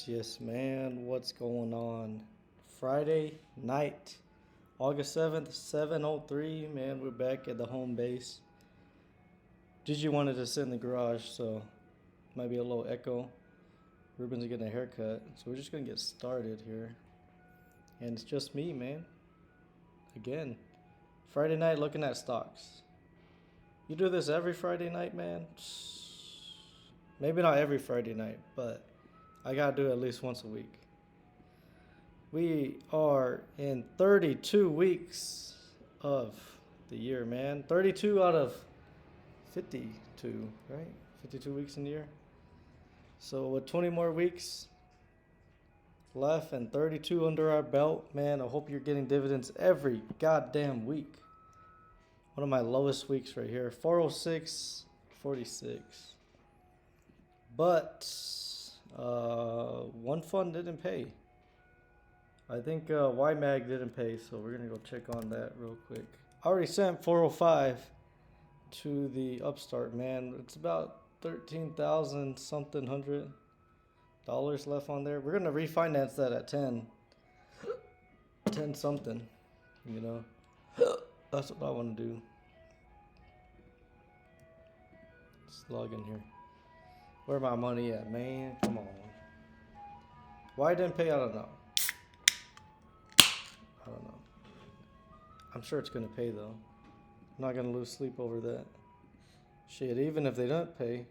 yes, man. What's going on? Friday night, August 7th, 7:03. Man, we're back at the home base. Gigi wanted to sit in the garage, so might be a little echo. Ruben's getting a haircut, so we're just gonna get started here. And it's just me, man. Again, Friday night looking at stocks. You do this every Friday night, man? Maybe not every Friday night, but I gotta do it at least once a week. We are in 32 weeks of the year, man. 32 out of 52, right? 52 weeks in the year. So with 20 more weeks left and 32 under our belt, man, I hope you're getting dividends every goddamn week. One of my lowest weeks right here, 406.46. But one fund didn't pay. I think YMAG didn't pay, so we're gonna go check on that real quick. I already sent 405 to the Upstart, man. It's about 13,000 something $100 left on there. We're gonna refinance that at 10 something, you know. That's what I want to do. Let's log in here. Where my money at, man? Come on. Why it didn't pay? I don't know. I'm sure it's gonna pay though. I'm not gonna lose sleep over that. Shit, even if they don't pay.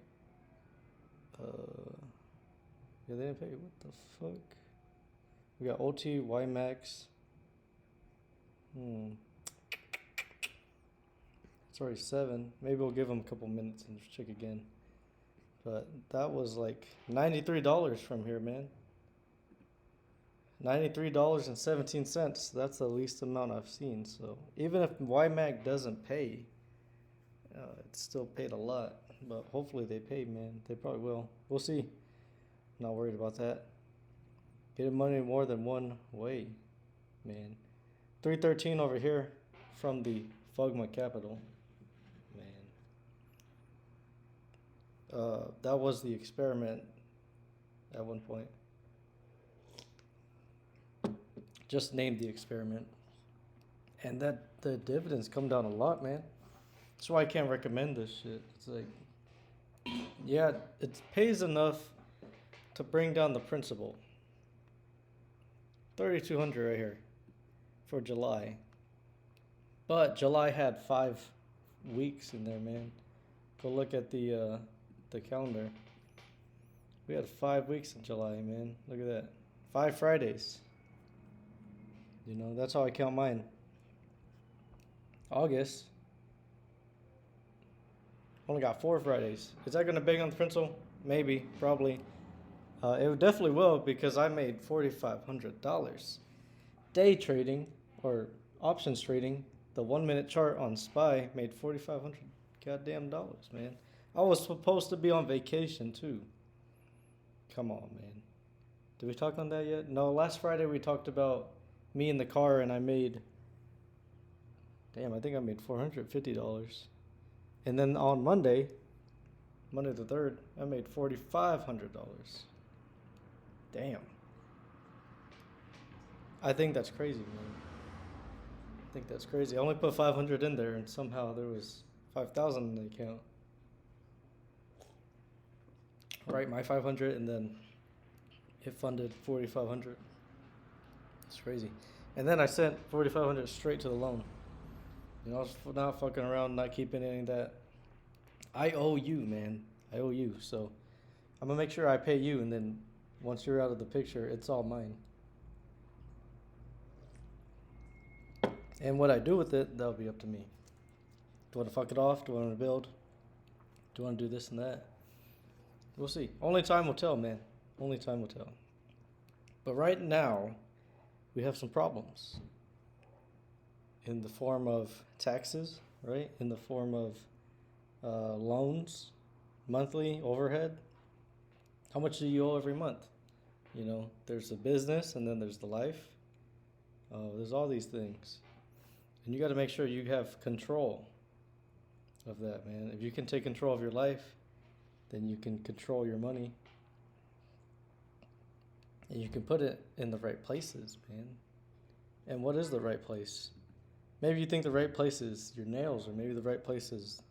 Yeah, they didn't pay. What the fuck? We got OT, YMAX. It's already 7. Maybe we'll give them a couple minutes and check again. But that was like $93 from here, man. $93.17. That's the least amount I've seen. So even if YMAG doesn't pay, it's still paid a lot. But hopefully they pay, man. They probably will. We'll see. Not worried about that. Getting money more than one way, man. 313 over here from the Fugma Capital, man. That was the experiment at one point. Just named the experiment. And that the dividends come down a lot, man. That's why I can't recommend this shit. It's like, yeah, it pays enough to bring down the principal. 3,200 right here for July. But July had 5 weeks in there, man. Go look at the calendar. We had 5 weeks in July, man. Look at that. 5 Fridays. You know, that's how I count mine. August only got 4 Fridays. Is that going to bang on the principal? Maybe, probably. It definitely will, because I made $4,500 day trading or options trading. The 1 minute chart on SPY made $4,500 goddamn dollars, man. I was supposed to be on vacation too. Come on, man. Did we talk on that yet? No, last Friday we talked about me in the car, and I made, I think I made $450. And then on Monday the 3rd, I made $4,500. Damn. I think that's crazy, man. I think that's crazy. I only put 500 in there, and somehow there was 5,000 in the account. Right, my 500, and then it funded 4,500. It's crazy. And then I sent 4,500 straight to the loan. You know, I was not fucking around, not keeping any of that. I owe you, man. I owe you. So I'm gonna make sure I pay you, and then once you're out of the picture, it's all mine. And what I do with it, that'll be up to me. Do I want to fuck it off? Do I want to build? Do I want to do this and that? We'll see. Only time will tell, man. Only time will tell. But right now, we have some problems. In the form of taxes, right? In the form of loans, monthly overhead. How much do you owe every month? You know, there's the business, and then there's the life. There's all these things. And you got to make sure you have control of that, man. If you can take control of your life, then you can control your money. And you can put it in the right places, man. And what is the right place? Maybe you think the right place is your nails, or maybe the right place is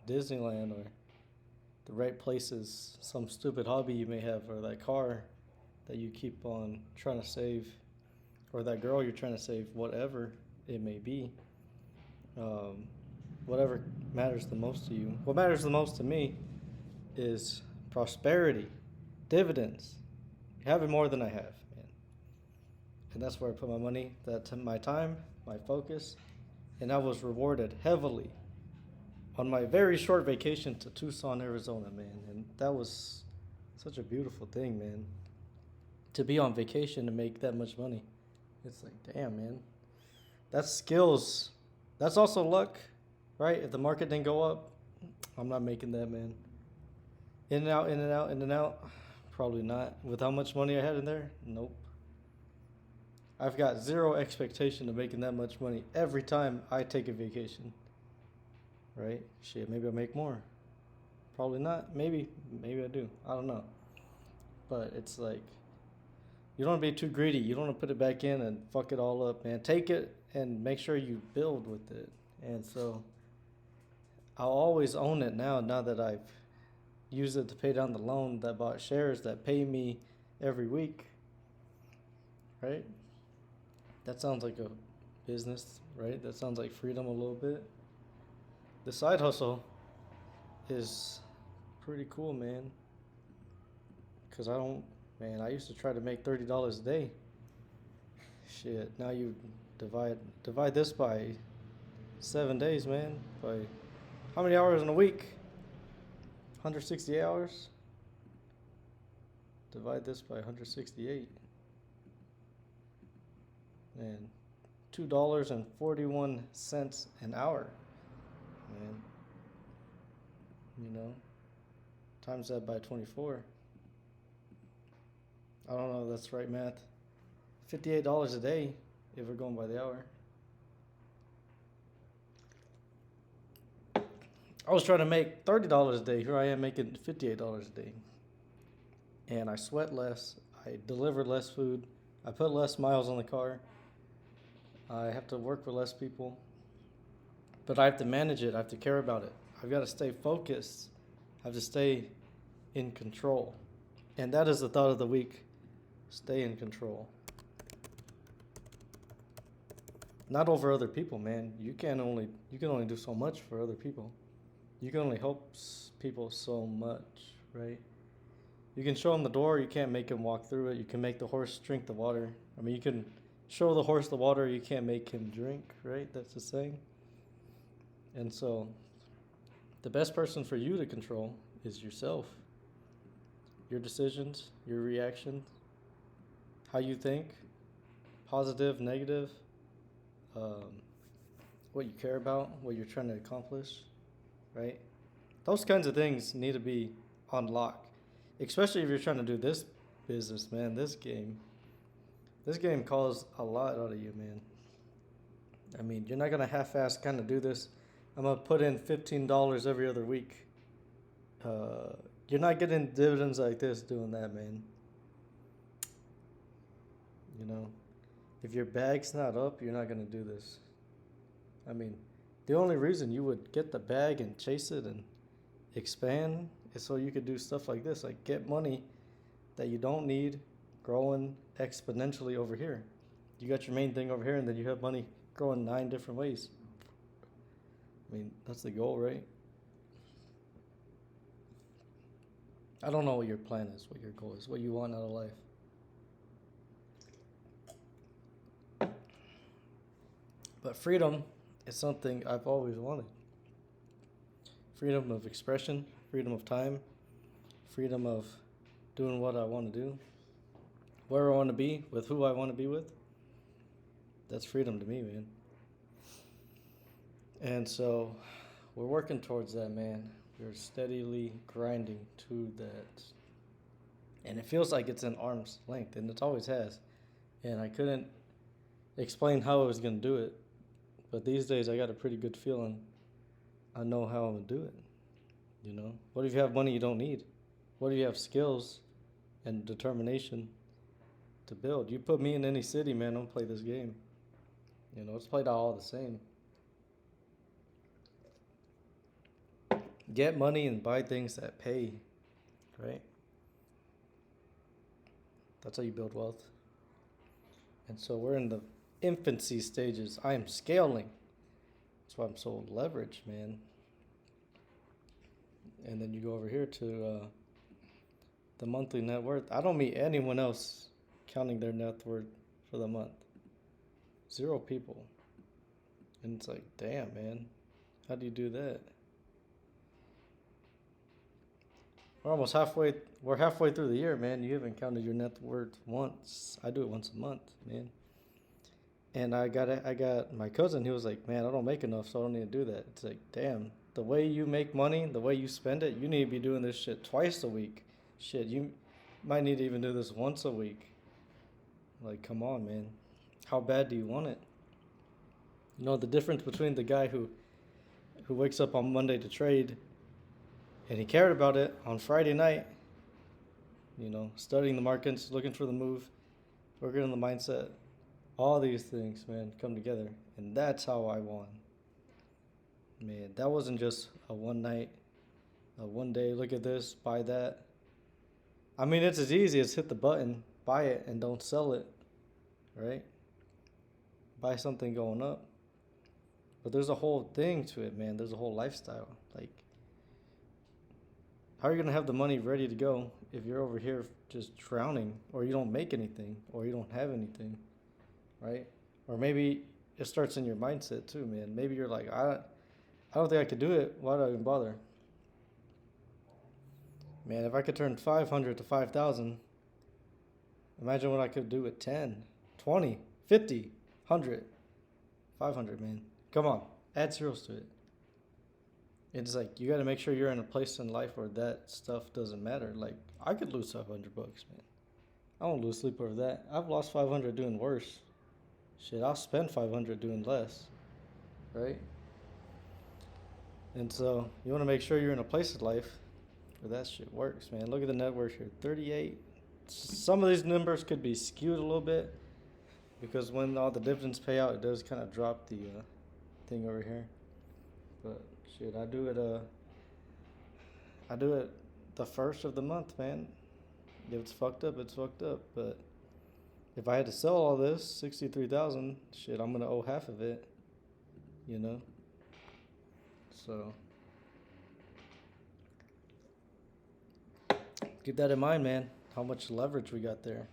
Disneyland, or the right place is some stupid hobby you may have, or that car that you keep on trying to save, or that girl you're trying to save, whatever it may be. Um, Whatever matters the most to you. What matters the most to me is prosperity, dividends, having more than I have, man. And that's where I put my money, my time, my focus, and I was rewarded heavily on my very short vacation to Tucson, Arizona, man. And that was such a beautiful thing, man. To be on vacation and make that much money. It's like, damn, man. That's skills. That's also luck, right? If the market didn't go up, I'm not making that, man. In and out, in and out, in and out. Probably not. With how much money I had in there? Nope. I've got zero expectation of making that much money every time I take a vacation. Right? Shit, maybe I'll make more. Probably not. Maybe I do. I don't know. But it's like, you don't want to be too greedy. You don't want to put it back in and fuck it all up, man. Take it and make sure you build with it. And so I'll always own it now that I've used it to pay down the loan that bought shares that pay me every week. Right? That sounds like a business, right? That sounds like freedom a little bit. The side hustle is pretty cool, man. Because I used to try to make $30 a day. Shit, now you divide this by 7 days, man. By how many hours in a week? 168 hours? Divide this by 168. And $2.41 an hour, man. You know, times that by 24. I don't know if that's right math. $58 a day if we're going by the hour. I was trying to make $30 a day. Here I am making $58 a day. And I sweat less. I deliver less food. I put less miles on the car. I have to work with less people. But I have to manage it. I have to care about it. I've got to stay focused. I have to stay in control. And that is the thought of the week. Stay in control. Not over other people, man. You can only do so much for other people. You can only help people so much, right? You can show them the door. You can't make him walk through it. You can make the horse drink the water. I mean, you can show the horse the water. You can't make him drink, right? That's the saying. And so the best person for you to control is yourself. Your decisions, your reactions, how you think, positive, negative, what you care about, what you're trying to accomplish, right? Those kinds of things need to be on lock, especially if you're trying to do this business, man. This game calls a lot out of you, man. I mean, you're not going to half-ass kind of do this. I'm going to put in $15 every other week. You're not getting dividends like this doing that, man. You know, if your bag's not up, you're not going to do this. I mean, the only reason you would get the bag and chase it and expand is so you could do stuff like this, like get money that you don't need growing exponentially over here. You got your main thing over here, and then you have money growing 9 different ways. I mean, that's the goal, right? I don't know what your plan is, what your goal is, what you want out of life. But freedom is something I've always wanted. Freedom of expression, freedom of time, freedom of doing what I want to do, where I want to be, with who I want to be with. That's freedom to me, man. And so we're working towards that, man. We're steadily grinding to that. And it feels like it's an arm's length, and it always has. And I couldn't explain how I was going to do it. But these days I got a pretty good feeling I know how I'm going to do it. You know? What if you have money you don't need? What if you have skills and determination to build. You put me in any city, man, I'll play this game. You know, it's played out all the same. Get money and buy things that pay, right? That's how you build wealth. And so we're in the infancy stages. I am scaling. That's why I'm so leveraged, man. And then you go over here to the monthly net worth. I don't meet anyone else counting their net worth for the month. 0 people. And it's like, damn, man. How do you do that? We're halfway through the year, man. You haven't counted your net worth once. I do it once a month, man. And I got my cousin, he was like, man, I don't make enough, so I don't need to do that. It's like, damn, the way you make money, the way you spend it, you need to be doing this shit twice a week. Shit, you might need to even do this once a week. Like, come on, man. How bad do you want it? You know, the difference between the guy who wakes up on Monday to trade and he cared about it on Friday night, you know, studying the markets, looking for the move, working on the mindset. All these things, man, come together. And that's how I won. Man, that wasn't just a one night, a one day, look at this, buy that. I mean, it's as easy as hit the button, buy it, and don't sell it, right? Buy something going up. But there's a whole thing to it, man. There's a whole lifestyle. Like, how are you going to have the money ready to go if you're over here just drowning, or you don't make anything, or you don't have anything, right? Or maybe it starts in your mindset too, man. Maybe you're like, I don't think I could do it. Why do I even bother? Man, if I could turn 500 to 5,000, imagine what I could do with 10, 20, 50, 100, 500, man. Come on, add zeros to it. It's like, you got to make sure you're in a place in life where that stuff doesn't matter. Like, I could lose $500, man. I won't lose sleep over that. I've lost 500 doing worse. Shit, I'll spend 500 doing less, right? And so you want to make sure you're in a place of life where that shit works, man. Look at the net worth here, 38. Some of these numbers could be skewed a little bit because when all the dividends pay out, it does kind of drop the thing over here. But shit, I do it the first of the month, man. If it's fucked up, it's fucked up. But if I had to sell all this, 63,000, shit, I'm gonna owe half of it, you know. So keep that in mind, man. How much leverage we got there?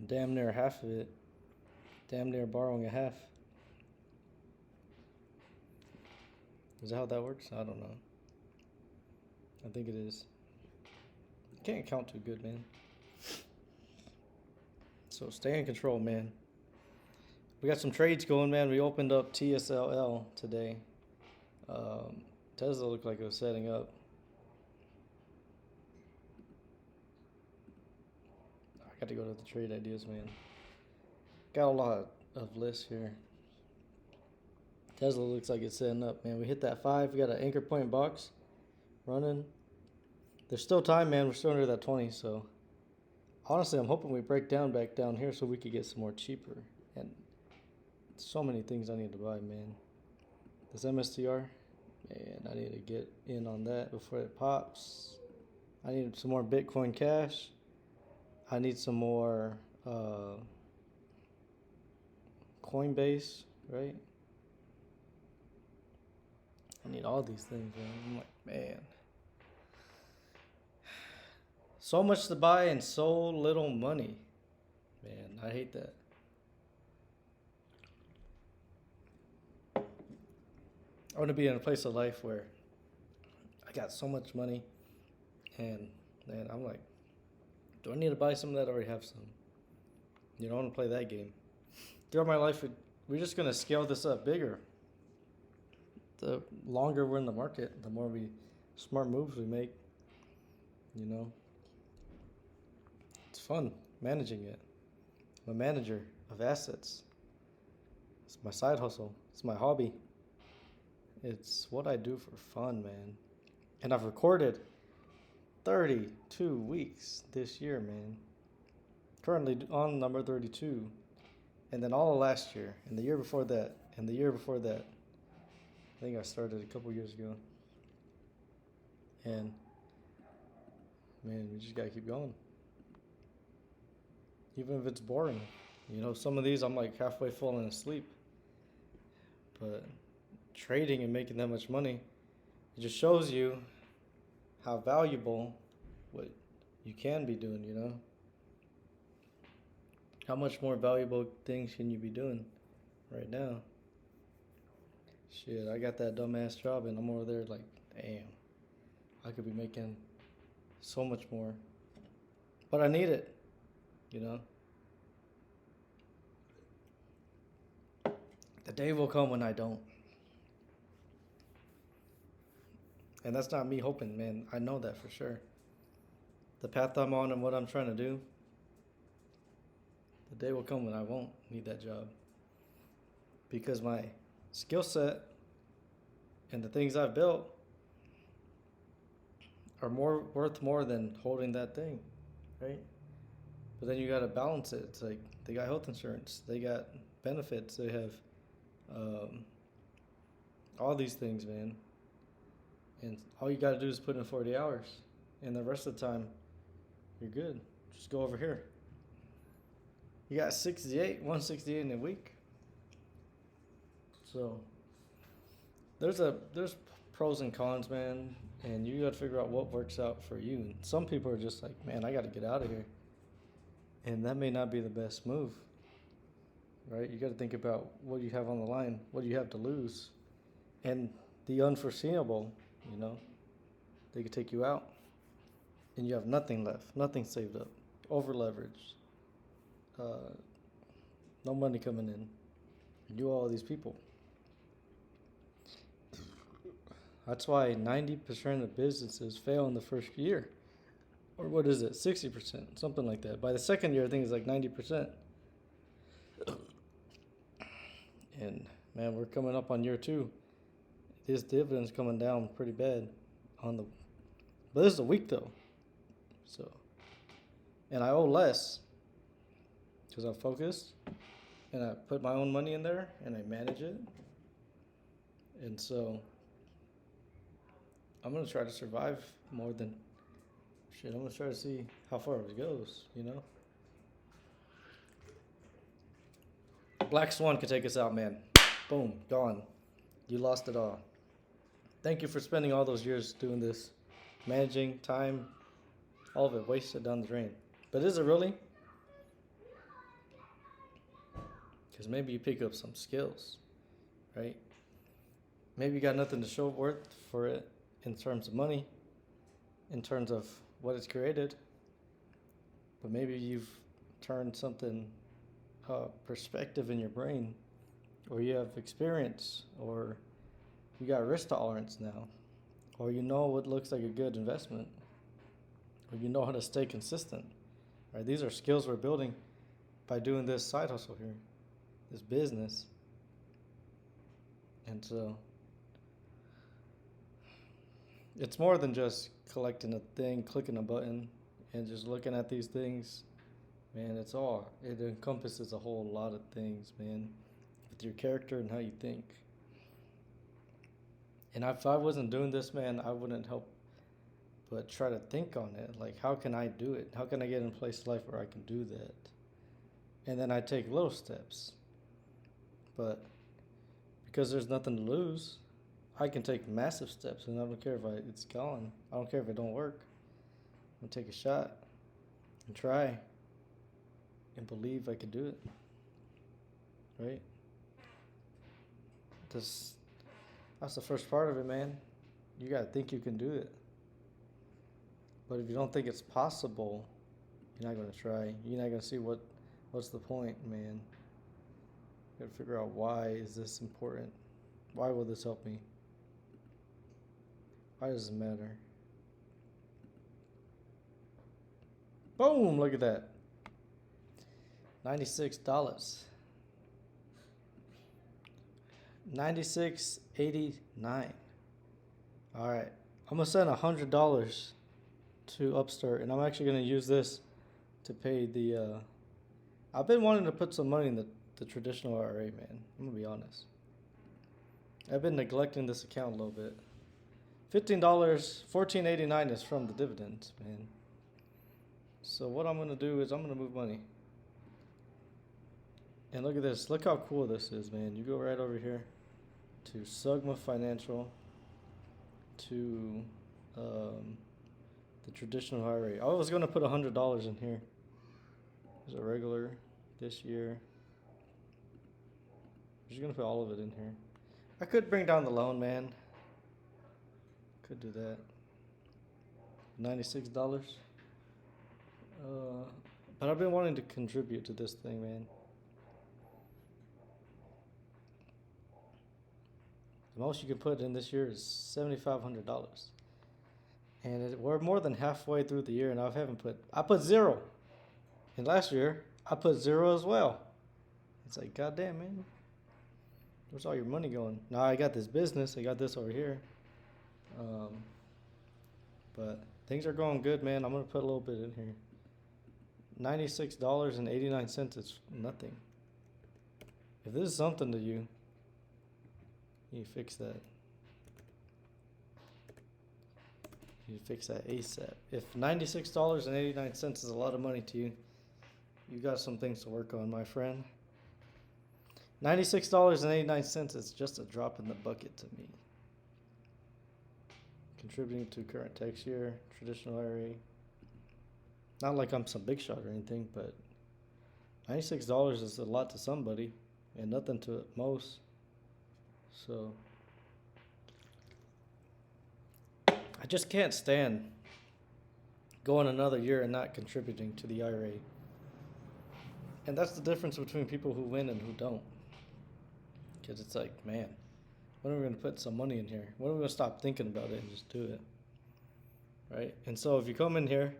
Damn near half of it. Damn near borrowing a half. Is that how that works? I don't know. I think it is. Can't count too good, man. So stay in control, man. We got some trades going, man. We opened up TSLL today. Tesla looked like it was setting up. I got to go to the trade ideas, man. Got a lot of lists here. Tesla looks like it's setting up, man. We hit that 5. We got an anchor point box running. There's still time, man. We're still under that 20, so honestly, I'm hoping we break down back down here so we could get some more cheaper. And so many things I need to buy, man. This MSTR, man, I need to get in on that before it pops. I need some more Bitcoin Cash. I need some more Coinbase, right? I need all these things, man. I'm like, man. So much to buy and so little money. Man, I hate that. I want to be in a place of life where I got so much money and man, I'm like, do I need to buy some that I already have some? You know, I want to play that game. Throughout my life, we're just going to scale this up bigger. The longer we're in the market, the more smart moves we make, you know. It's fun managing it. I'm a manager of assets. It's my side hustle. It's my hobby. It's what I do for fun, man. And I've recorded 32 weeks this year, man. Currently on number 32. And then all of last year, and the year before that, and the year before that. I think I started a couple years ago. And man, we just gotta keep going. Even if it's boring. You know, some of these I'm like halfway falling asleep. But trading and making that much money, it just shows you how valuable what you can be doing, you know? How much more valuable things can you be doing right now? Shit, I got that dumbass job and I'm over there like, damn, I could be making so much more. But I need it, you know? The day will come when I don't. And that's not me hoping, man. I know that for sure. The path I'm on and what I'm trying to do, the day will come when I won't need that job. Because my skill set and the things I've built are worth more than holding that thing, right? But then you got to balance it. It's like they got health insurance, they got benefits, they have all these things, man. And all you got to do is put in 40 hours, and the rest of the time, you're good. Just go over here. You got 168 in a week. So there's pros and cons, man, and you got to figure out what works out for you. And some people are just like, man, I got to get out of here, and that may not be the best move, right? You got to think about what you have on the line, what you have to lose, and the unforeseeable. You know, they could take you out, and you have nothing left, nothing saved up, over leveraged, no money coming in. You all these people. That's why 90% of businesses fail in the first year. Or what is it, 60%, something like that. By the second year, I think it's like 90%. And man, we're coming up on year 2. This dividend's coming down pretty bad but this is a week though. So, and I owe less because I'm focused and I put my own money in there and I manage it. And so I'm going to try to survive more than shit. I'm going to try to see how far it goes, you know? Black Swan could take us out, man. Boom, gone. You lost it all. Thank you for spending all those years doing this. Managing time, all of it wasted down the drain. But is it really? Because maybe you pick up some skills, right? Maybe you got nothing to show worth for it in terms of money, in terms of what it's created. But maybe you've turned something, perspective in your brain, or you have experience, or you got risk tolerance now, or you know what looks like a good investment, or you know how to stay consistent, right? These are skills we're building by doing this side hustle here, this business. And so it's more than just collecting a thing, clicking a button, and just looking at these things. Man, it encompasses a whole lot of things, man, with your character and how you think. And if I wasn't doing this, man, I wouldn't help but try to think on it. Like, how can I do it? How can I get in a place in life where I can do that? And then I take little steps. But because there's nothing to lose, I can take massive steps, and I don't care if it's gone. I don't care if it don't work. I'm gonna take a shot and try and believe I can do it. Right? That's the first part of it, man. You gotta think you can do it. But if you don't think it's possible, you're not gonna try. You're not gonna see what's the point, man. You gotta figure out, why is this important? Why will this help me? Why does it matter? Boom, look at that. $96. $96.89. All right, I'm gonna send $100 to Upstart, and I'm actually gonna use this to pay the I've been wanting to put some money in the traditional IRA, man. I'm gonna be honest. I've been neglecting this account a little bit. $15, $14.89 is from the dividends, man. So what I'm gonna do is I'm gonna move money. And look at this. Look how cool this is, man. You go right over here to SOTM Financial, to the traditional IRA. I was gonna put $100 in here. There's a regular this year. I'm just gonna put all of it in here. I could bring down the loan, man. Could do that. $96. But I've been wanting to contribute to this thing, man. The most you can put in this year is $7,500. And we're more than halfway through the year, and I put zero. And last year, I put zero as well. It's like, goddamn, man. Where's all your money going? Now I got this business. I got this over here. But things are going good, man. I'm going to put a little bit in here. $96.89 is nothing. If this is something to you, you fix that. You fix that ASAP. If $96.89 is a lot of money to you, you got some things to work on, my friend. $96.89 is just a drop in the bucket to me. Contributing to current tax year, traditional IRA. Not like I'm some big shot or anything, but $96 is a lot to somebody and nothing to most. So I just can't stand going another year and not contributing to the IRA. And that's the difference between people who win and who don't. Because it's like, man, when are we going to put some money in here? When are we going to stop thinking about it and just do it? Right? And so if you come in here,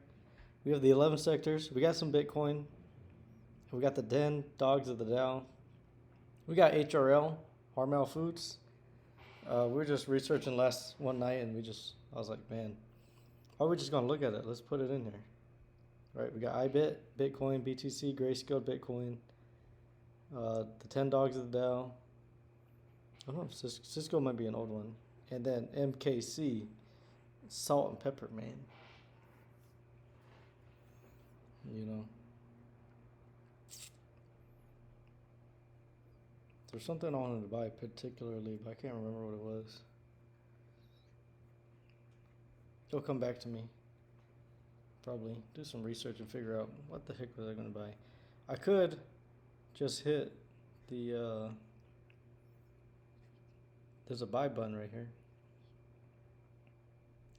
we have the 11 sectors. We got some Bitcoin. We got the Den, Dogs of the Dow. We got HRL, Hormel Foods. We were just researching one night, and I was like, man, why are we just going to look at it? Let's put it in here. Right? We got iBit, Bitcoin, BTC, Grayscale, Bitcoin. The 10 Dogs of the Dow. I don't know if Cisco might be an old one. And then MKC, Salt and Pepper, man. You know. There's something I wanted to buy particularly, but I can't remember what it was. It'll come back to me. Probably do some research and figure out what the heck was I going to buy. I could just hit the there's a buy button right here.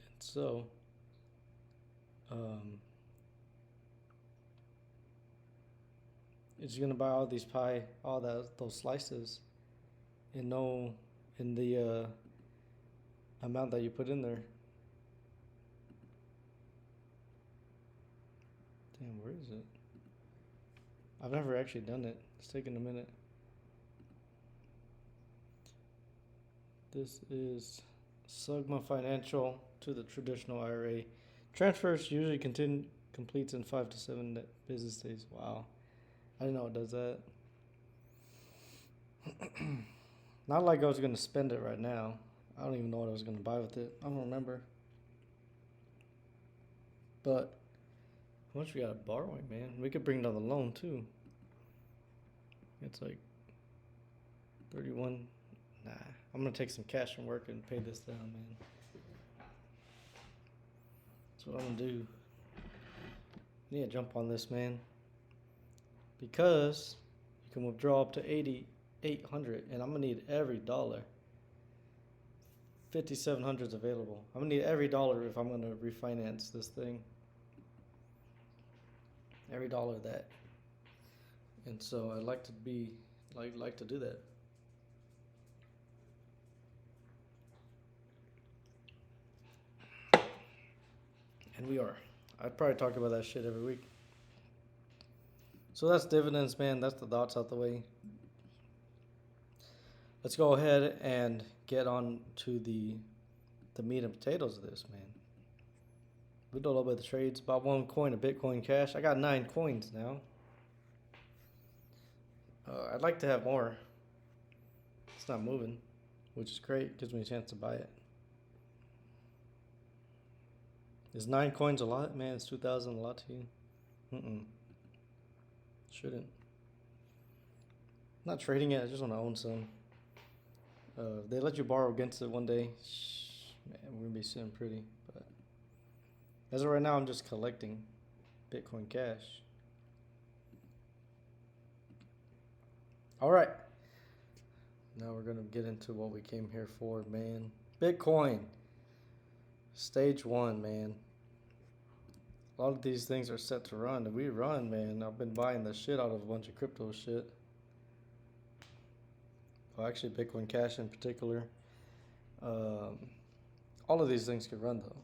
And so it's gonna buy all those slices in the amount that you put in there. Damn, where is it? I've never actually done it. It's taking a minute. This is SOTM Financial to the traditional IRA. Transfers usually completes in 5 to 7 business days. Wow. I didn't know it does that. Not like I was going to spend it right now. I don't even know what I was going to buy with it. I don't remember. But how much we got borrowing, man? We could bring down the loan too. It's like 31. Nah, I'm going to take some cash from work and pay this down, man. That's what I'm going to do. I need to jump on this, man. Because you can withdraw up to $8,800, and I'm going to need every dollar. $5,700 is available. I'm going to need every dollar if I'm going to refinance this thing. Every dollar of that. And so I'd like to do that. And we are. I'd probably talk about that shit every week. So that's dividends, man. That's the thoughts out the way. Let's go ahead and get on to the meat and potatoes of this, man. We did a little bit of the trades. Bought 1 coin of Bitcoin Cash. I got 9 coins now. I'd like to have more. It's not moving, which is great. Gives me a chance to buy it. Is 9 coins a lot? Man, it's 2,000 a lot to you? Shouldn't. I'm not trading it. I just want to own some. If they let you borrow against it one day, man, we're going to be sitting pretty. But as of right now, I'm just collecting Bitcoin Cash. All right. Now we're going to get into what we came here for, man. Bitcoin. Stage 1, man. A lot of these things are set to run. If we run, man, I've been buying the shit out of a bunch of crypto shit. Well, actually, Bitcoin Cash in particular. All of these things could run, though.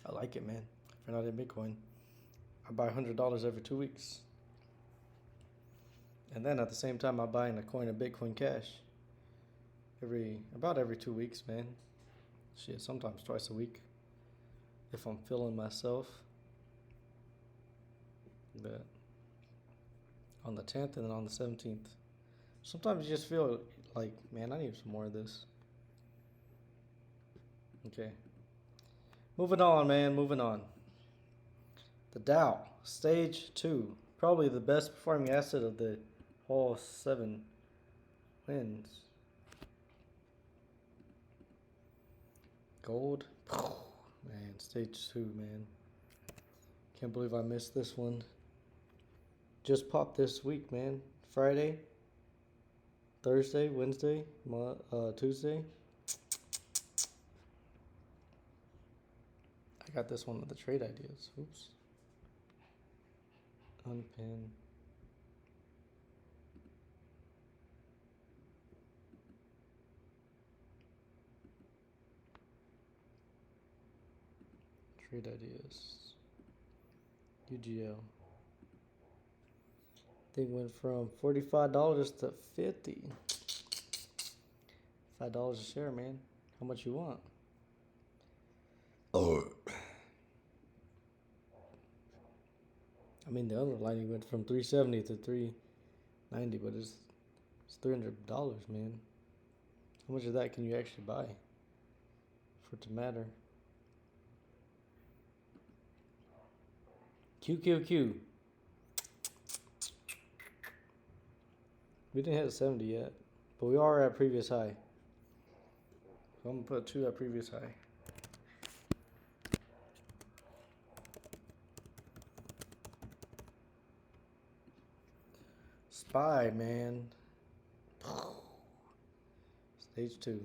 I like it, man. If you're not in Bitcoin, I buy $100 every 2 weeks. And then at the same time, I'm buying a coin of Bitcoin Cash about every 2 weeks, man. Shit, sometimes twice a week if I'm feeling myself. But on the 10th and then on the 17th, sometimes you just feel like, man, I need some more of this. Okay. Moving on, man. Moving on. The Dow, stage 2. Probably the best performing asset of the whole 7 wins. Gold. Man, stage 2, man. Can't believe I missed this one. Just popped this week, man. Friday, Thursday, Wednesday, Tuesday. I got this one with the trade ideas. Oops. Unpin. Trade ideas. UGL. Thing went from $45 to $50. $5 a share, man. How much you want? I mean, the other lining went from $370 to $390, but it's $300, man. How much of that can you actually buy for it to matter? QQQ. We didn't hit 70 yet, but we are at previous high. So I'm going to put 2 at previous high. SPY, man. Stage 2.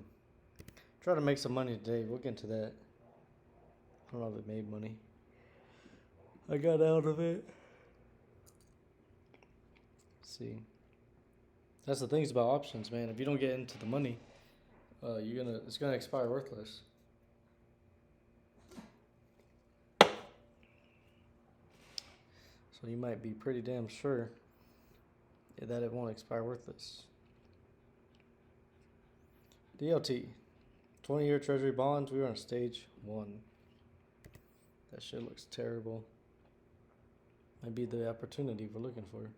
Try to make some money today. We'll get into that. I don't know if it made money. I got out of it. Let's see. That's the things about options, man. If you don't get into the money, it's gonna expire worthless. So you might be pretty damn sure that it won't expire worthless. DLT, 20-year Treasury bonds. We were on stage 1. That shit looks terrible. Might be the opportunity we're looking for.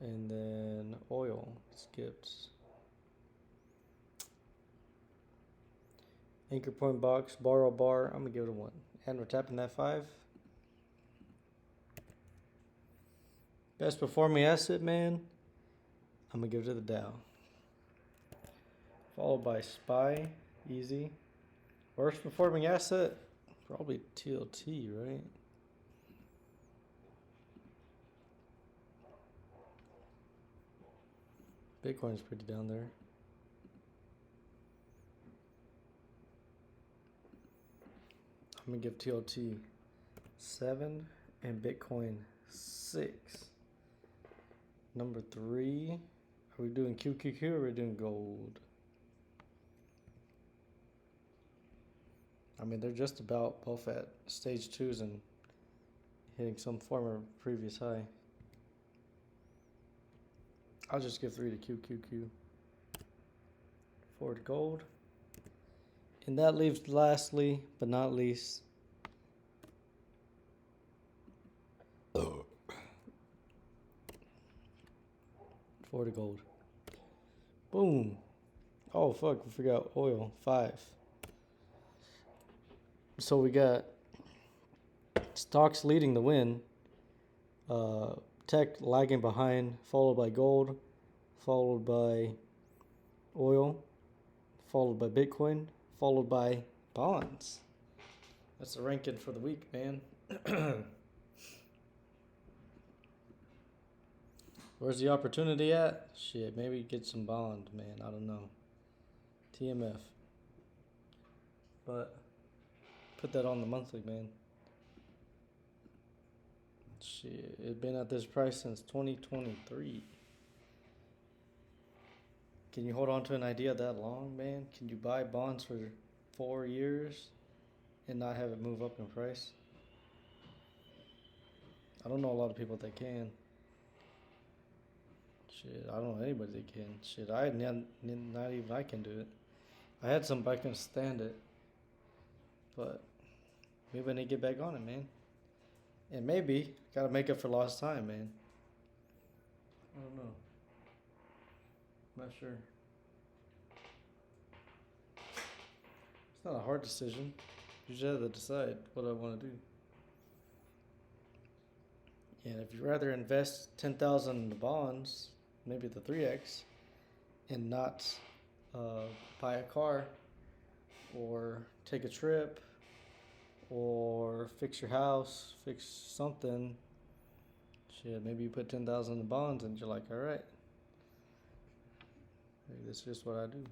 And then oil skipped. Anchor point box, borrow bar. I'm gonna give it a 1. And we're tapping that 5. Best performing asset, man. I'm gonna give it to the Dow. Followed by SPY, easy. Worst performing asset, probably TLT, right? Bitcoin's pretty down there. I'm gonna give TLT 7 and Bitcoin 6. Number 3. Are we doing QQQ or are we doing gold? I mean, they're just about both at stage 2s and hitting some form of previous high. I'll just give 3 to QQQ. 4 to gold. And that leaves lastly, but not least, For the gold. Boom. Oh, fuck. We forgot oil. 5. So we got stocks leading the win. Tech lagging behind, followed by gold, followed by oil, followed by Bitcoin, followed by bonds. That's the ranking for the week, man. Where's the opportunity at? Shit, maybe get some bond, man. I don't know. TMF. But put that on the monthly, man. Shit, it's been at this price since 2023. Can you hold on to an idea that long, man? Can you buy bonds for 4 years and not have it move up in price? I don't know a lot of people that can. Shit, I don't know anybody that can. Shit, not even I can do it. I had somebody can stand it, but maybe I need to get back on it, man. And maybe gotta make up for lost time, man. I don't know. I'm not sure. It's not a hard decision. You just have to decide what I want to do. And if you'd rather invest 10,000 in the bonds, maybe the 3x, and not buy a car or take a trip or fix your house, fix something, shit, maybe you put 10,000 in the bonds and you're like, all right, maybe this is just what I do.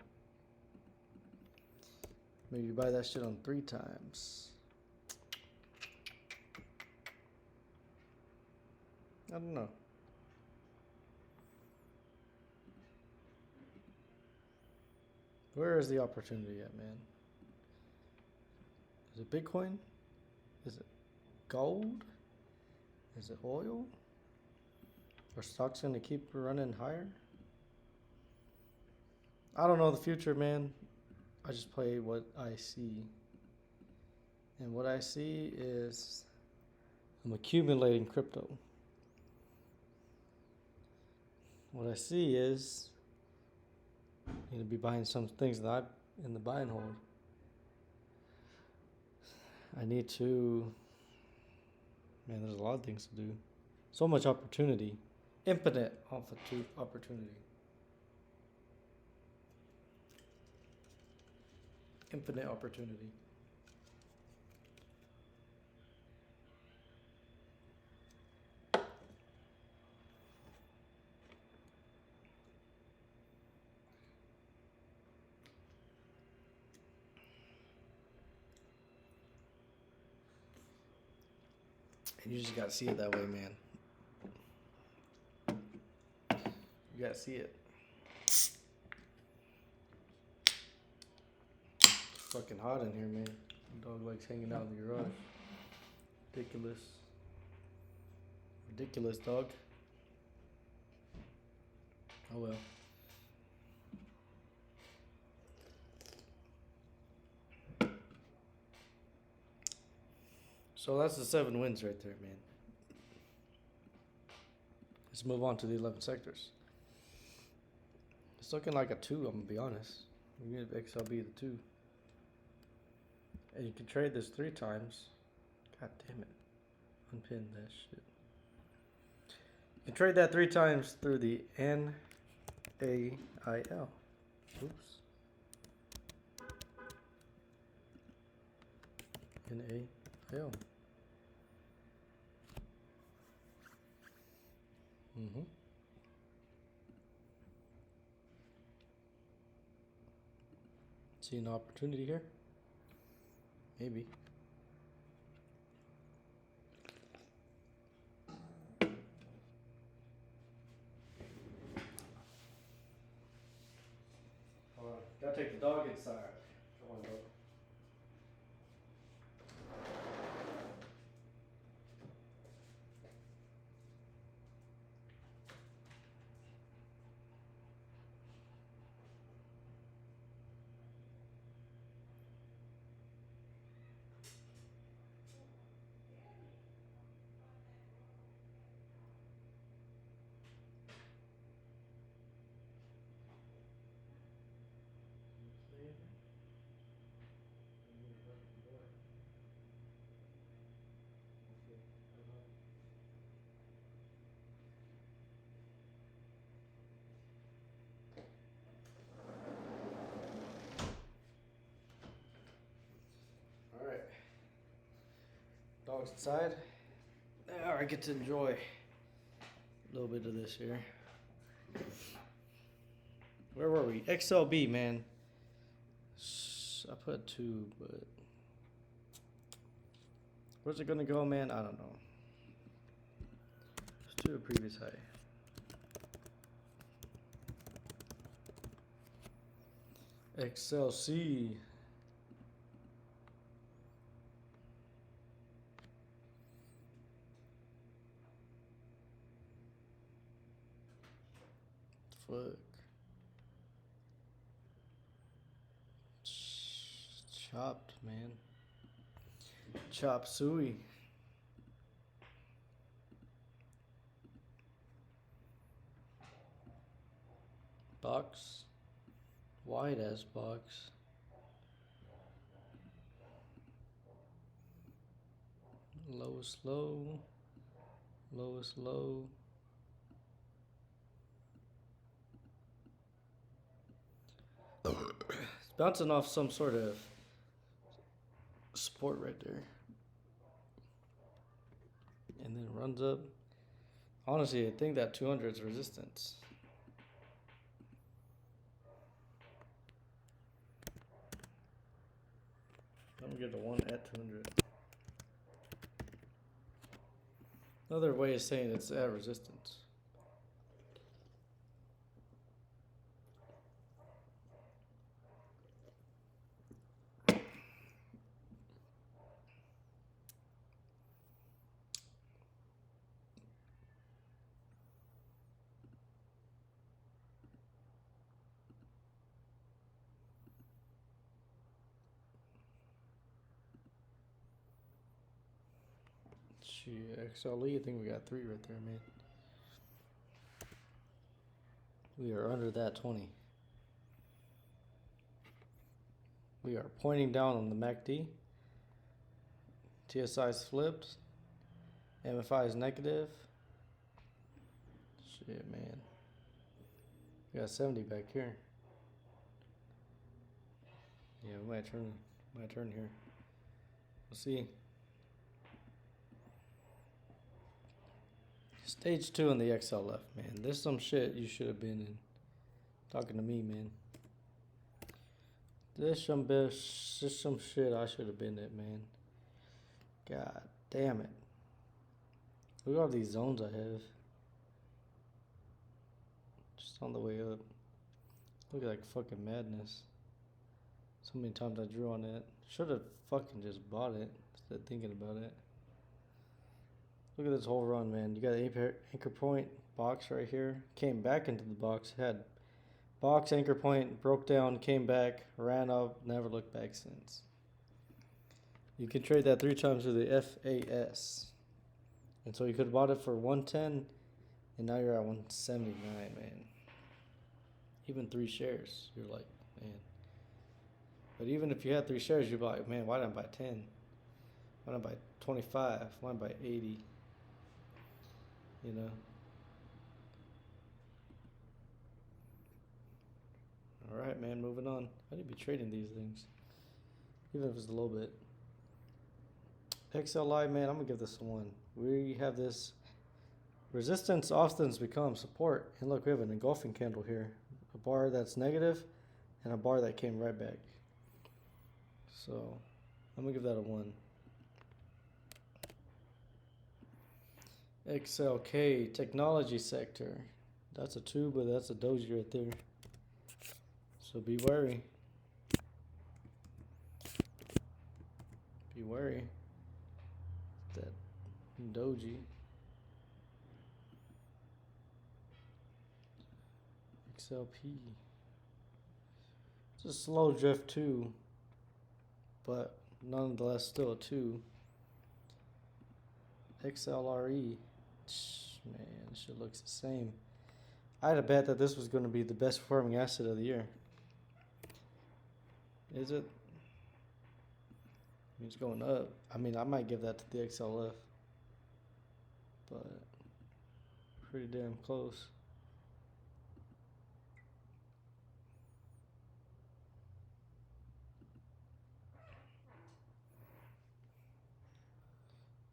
Maybe you buy that shit on 3 times. I don't know. Where is the opportunity at, man? Is it Bitcoin? Is it gold? Is it oil? Are stocks going to keep running higher? I don't know the future, man. I just play what I see. And what I see is I'm accumulating crypto. What I see is I'm going to be buying some things that I'm in the buy and hold. I need to, man, there's a lot of things to do. So much opportunity. Infinite opportunity. Infinite opportunity. And you just gotta see it that way, man. You gotta see it. It's fucking hot in here, man. Dog likes hanging out in the garage. Ridiculous. Ridiculous, dog. Oh well. So that's the 7 wins right there, man. Let's move on to the 11 sectors. It's looking like a 2, I'm gonna be honest. We give XLB the 2. And you can trade this 3 times. God damn it. Unpin that shit. You can trade that 3 times through the NAIL. Oops. NAIL. Mm-hmm. See an opportunity here? Maybe. Hold on. Gotta take the dog inside. Come on, dog. dogs inside. Now I get to enjoy a little bit of this here. Where were we? XLB, man. I put 2, but where's it gonna go, man? I don't know. Let's do a previous high. XLC. Fuck. Chopped, man. Chop suey. Box. Wide ass box. Lowest low. Lowest low. It's bouncing off some sort of support right there. And then it runs up. Honestly, I think that 200 is resistance. I'm gonna get the one at 200. Another way of saying it's at resistance. XLE, I think we got 3 right there, man. We are under that 20. We are pointing down on the MACD. TSI is flipped. MFI is negative. Shit, man. We got 70 back here. Yeah, we might turn here. We'll see. Stage 2 on the XLF, man. This some shit you should have been in. Talking to me, man. This some shit I should have been in, man. God damn it. Look at all these zones I have. Just on the way up. Look like fucking madness. So many times I drew on it. Should have fucking just bought it instead of thinking about it. Look at this whole run, man. You got an anchor point box right here. Came back into the box. Had box, anchor point, broke down, came back, ran up, never looked back since. You can trade that 3 times with the FAS. And so you could have bought it for 110, and now you're at 179, man. Even 3 shares, you're like, man. But even if you had 3 shares, you'd be like, man, why didn't I buy 10? Why didn't I buy 25? Why didn't I buy 80? You know? Alright, man, moving on. I need to be trading these things. Even if it's a little bit. XLI, man, I'm going to give this a 1. We have this resistance often becomes support. And look, we have an engulfing candle here. A bar that's negative and a bar that came right back. So, I'm going to give that a 1. XLK, technology sector. That's a 2, but that's a doji right there. So be wary. Be wary. That doji. XLP. It's a slow drift too, but nonetheless still a 2. XLRE. Man, this shit looks the same. I had a bet that this was going to be the best performing asset of the year. Is it? It's going up. I mean, I might give that to the XLF. But pretty damn close.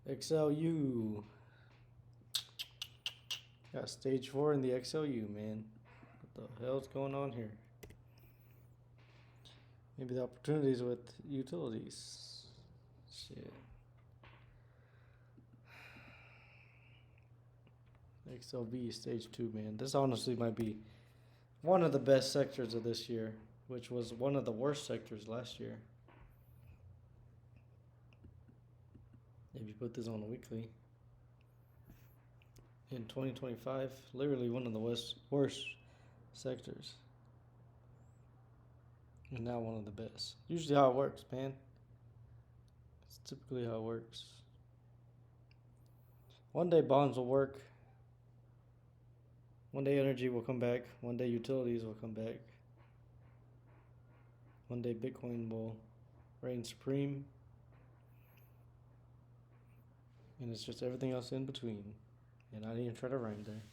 XLU. Got stage 4 in the XLU, man. What the hell's going on here? Maybe the opportunities with utilities. Shit. XLV stage 2, man. This honestly might be one of the best sectors of this year, which was one of the worst sectors last year. If you put this on a weekly. In 2025, literally one of the worst sectors. And now one of the best. Usually how it works, man. It's typically how it works. One day bonds will work. One day energy will come back. One day utilities will come back. One day Bitcoin will reign supreme. And it's just everything else in between. And I didn't even try to rhyme there.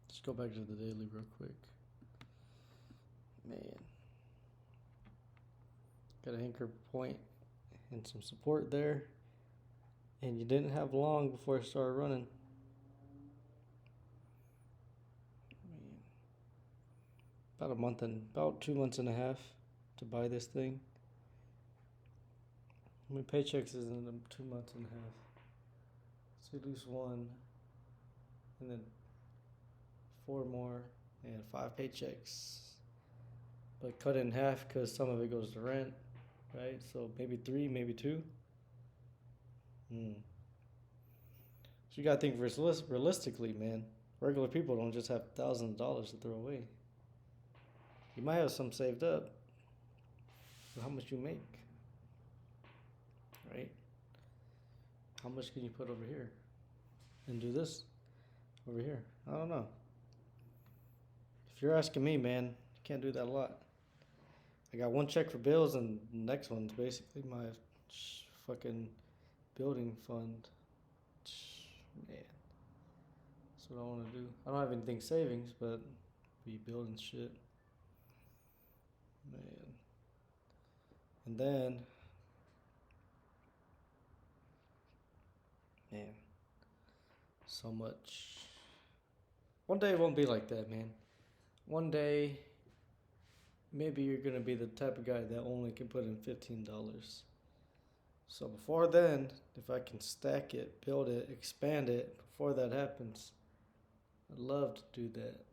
Let's go back to the daily real quick. Man. Got an anchor point and some support there. And you didn't have long before it started running. Man. About 2 months and a half to buy this thing. How many paychecks is in 2 months and a half? So you lose one, and then 4 more, and 5 paychecks. But cut it in half because some of it goes to rent, right? So maybe 3, maybe 2. So you gotta think realistically, man. Regular people don't just have thousands of dollars to throw away. You might have some saved up, but how much you make, right? How much can you put over here and do this over here? I don't know. If you're asking me, man, you can't do that a lot. I got one check for bills, and the next one's basically my fucking building fund. Man, that's what I want to do. I don't have anything savings, but be building shit. Man. And then, man, so much. One day it won't be like that, man. One day, maybe you're going to be the type of guy that only can put in $15. So before then, if I can stack it, build it, expand it, before that happens, I'd love to do that.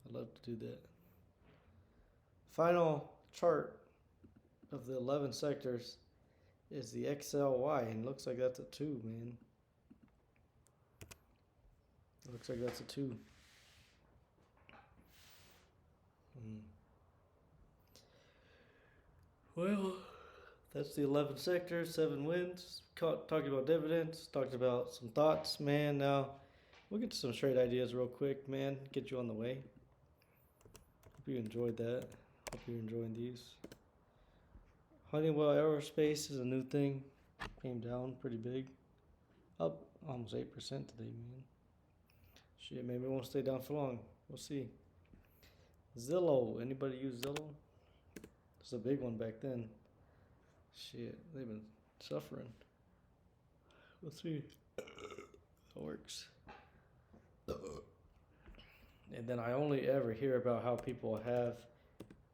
I'd love to do that. Final chart of the 11 sectors is the XLY, and it looks like that's a 2, man. It looks like that's a 2. Well, that's the 11 sectors, 7 wins. Talked about dividends, talked about some thoughts, man. Now, we'll get to some trade ideas real quick, man. Get you on the way. Hope you enjoyed that. Hope you're enjoying these. Honeywell Aerospace is a new thing. Came down pretty big. Up almost 8% today, man. Shit, maybe it won't stay down for long. We'll see. Zillow. Anybody use Zillow? It's a big one back then. Shit, they've been suffering. We'll see how it works. And then I only ever hear about how people have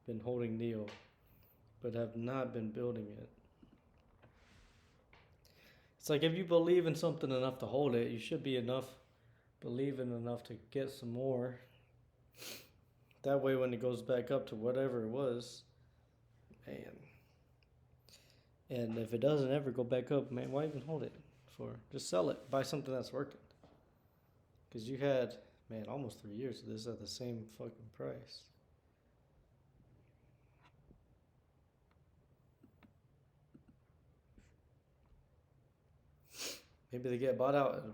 been holding Neo, but have not been building it. It's like if you believe in something enough to hold it, you should be believing enough to get some more. That way when it goes back up to whatever it was, man. And if it doesn't ever go back up, man, why even hold it for? Just sell it. Buy something that's working. Because you had, man, almost 3 years of this at the same fucking price. Maybe they get bought out at a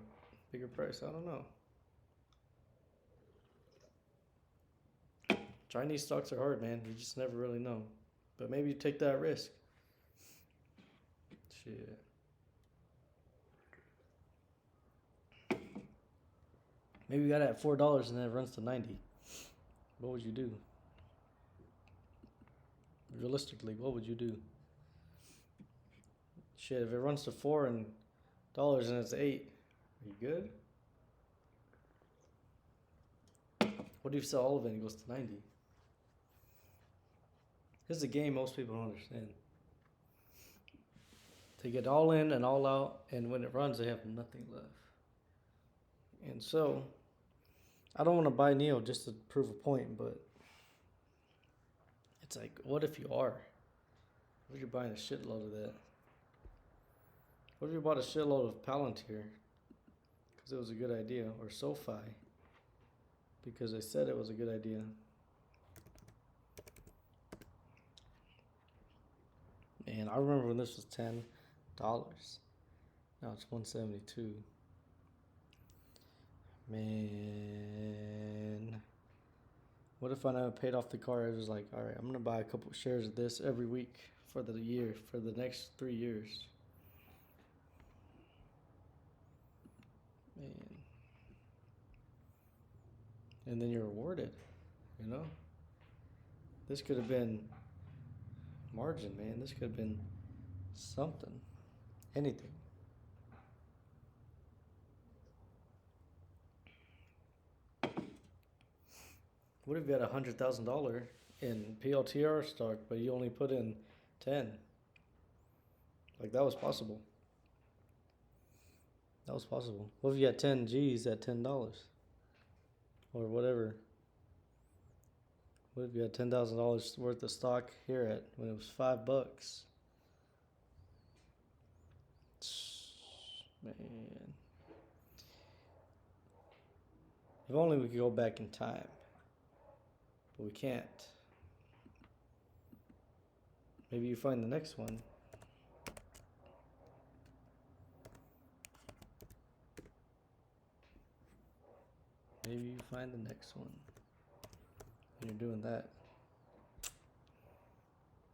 bigger price. I don't know. Chinese stocks are hard, man. You just never really know. But maybe you take that risk. Shit. Maybe you got it at $4 and then it runs to 90. What would you do? Realistically, what would you do? Shit, if it runs to $4 and it's 8, are you good? What if you sell all of it and it goes to 90? This is a game most people don't understand. They get all in and all out, and when it runs, they have nothing left. And so, I don't want to buy Neo just to prove a point, but it's like, what if you are? What if you're buying a shitload of that? What if you bought a shitload of Palantir because it was a good idea, or SoFi because they said it was a good idea? And I remember when this was $10. Now it's $172. Man, what if I never paid off the car? I was like, all right, I'm gonna buy a couple shares of this every week for the year, for the next 3 years. Man, and then you're rewarded, you know. This could have been margin, man. This could have been something, anything. What if you had $100,000 in PLTR stock, but you only put in 10? Like, that was possible. That was possible. What if you had 10 G's at $10 or whatever? What if you had $10,000 worth of stock here at when it was $5? Man, if only we could go back in time, but we can't. Maybe you find the next one. Maybe you find the next one. And you're doing that.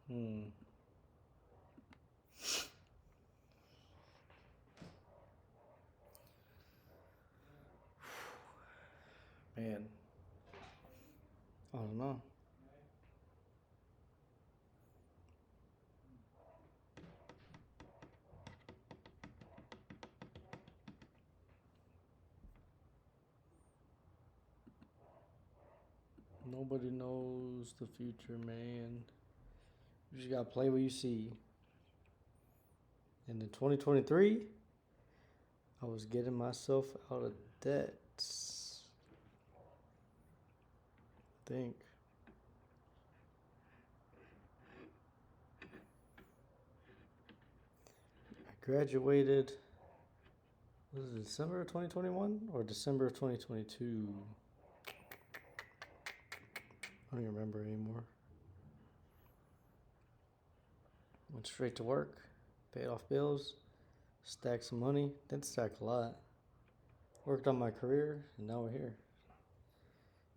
Man, I don't know. Nobody knows the future, man. You just gotta play what you see. And in 2023, I was getting myself out of debt. I think. I graduated, was it December of 2021 or December of 2022? I don't even remember anymore. Went straight to work, paid off bills, stacked some money, didn't stack a lot. Worked on my career, and now we're here.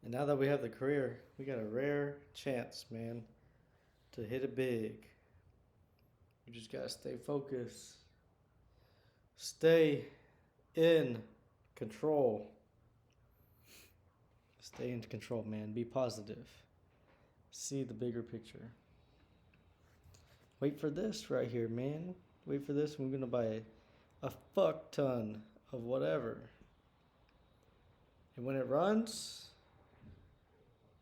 And now that we have the career, we got a rare chance, man, to hit it big. You just gotta stay focused. Stay in control. Stay in control, man. Be positive. See the bigger picture. Wait for this right here, man. Wait for this. We're gonna buy a fuck ton of whatever. And when it runs,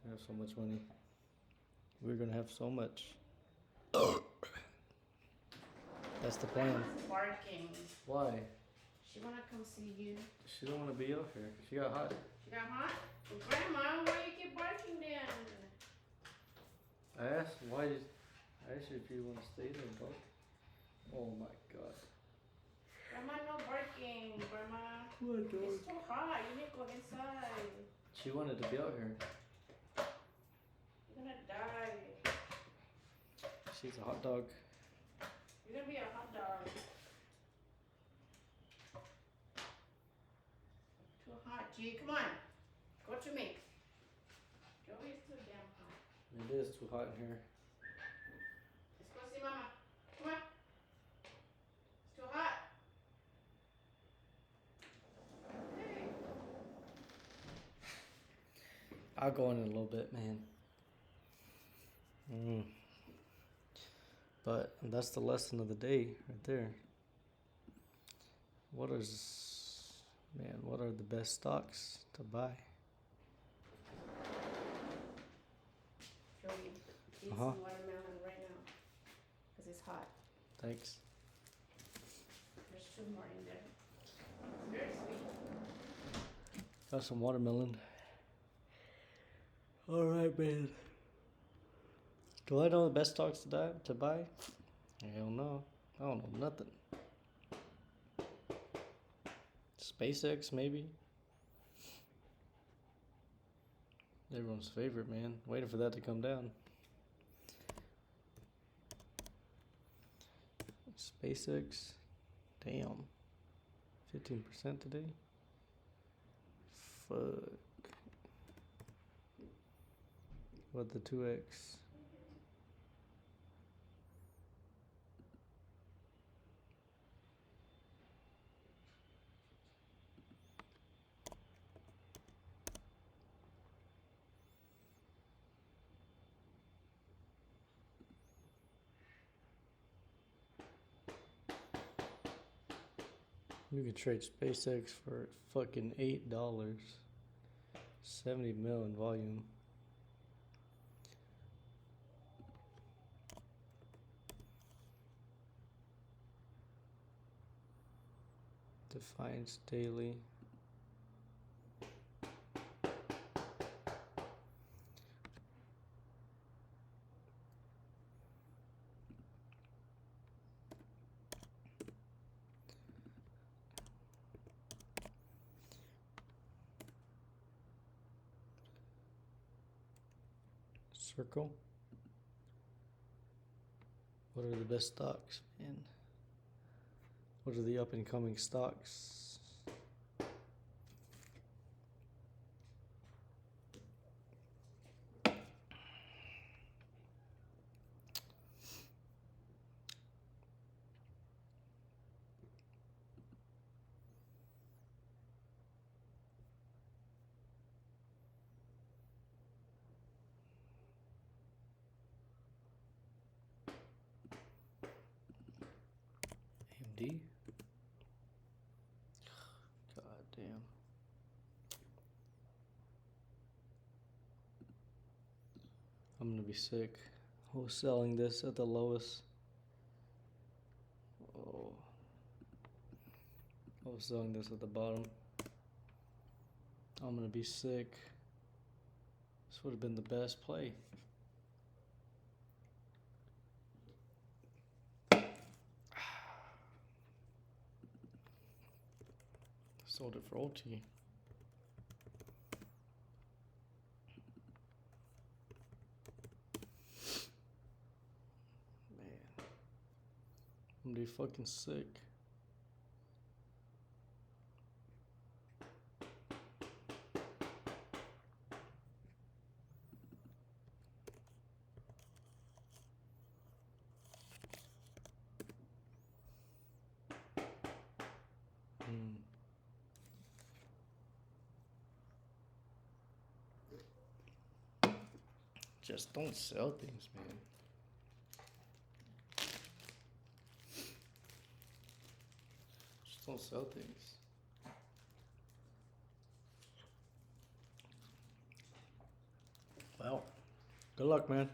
we have so much money. We're gonna have so much. That's the plan. Grandma's barking. Why? She wanna come see you. She don't want to be out here. She got hot. She got hot? Well, Grandma, why you keep barking then? I asked why. I asked you if you want to stay there, bro. Oh my god. Grandma, no barking. Grandma, What, dog? it's too hot. You need to go inside. She wanted to be out here. You're gonna die. She's a hot dog. You're gonna be a hot dog. Too hot, G. Come on. Go to me. Joey's too damn hot. It is too hot in here. Let's go see Mama. Come on. It's too hot. Hey. I'll go in a little bit, man. But that's the lesson of the day right there. What are the best stocks to buy? Joey, eat Uh-huh. some watermelon right now. Because it's hot. Thanks. There's 2 more in there. It's very sweet. Got some watermelon. All right, man. Do I know the best stocks to buy? Hell no. I don't know nothing. SpaceX, maybe. Everyone's favorite, man. Waiting for that to come down. SpaceX. Damn. 15% today? Fuck. What the 2X? You could trade SpaceX for fucking $8. 70 mil in volume. Defiance daily. Circle. What are the best stocks, man? What are the up and coming stocks? AMD. God damn. I'm gonna be sick. Who's selling this at the lowest? Oh. I was selling this at the bottom. I'm gonna be sick. This would have been the best play. Sold it for OT. Man. I'm gonna be fucking sick. Just don't sell things, man. Just don't sell things. Well, good luck, man.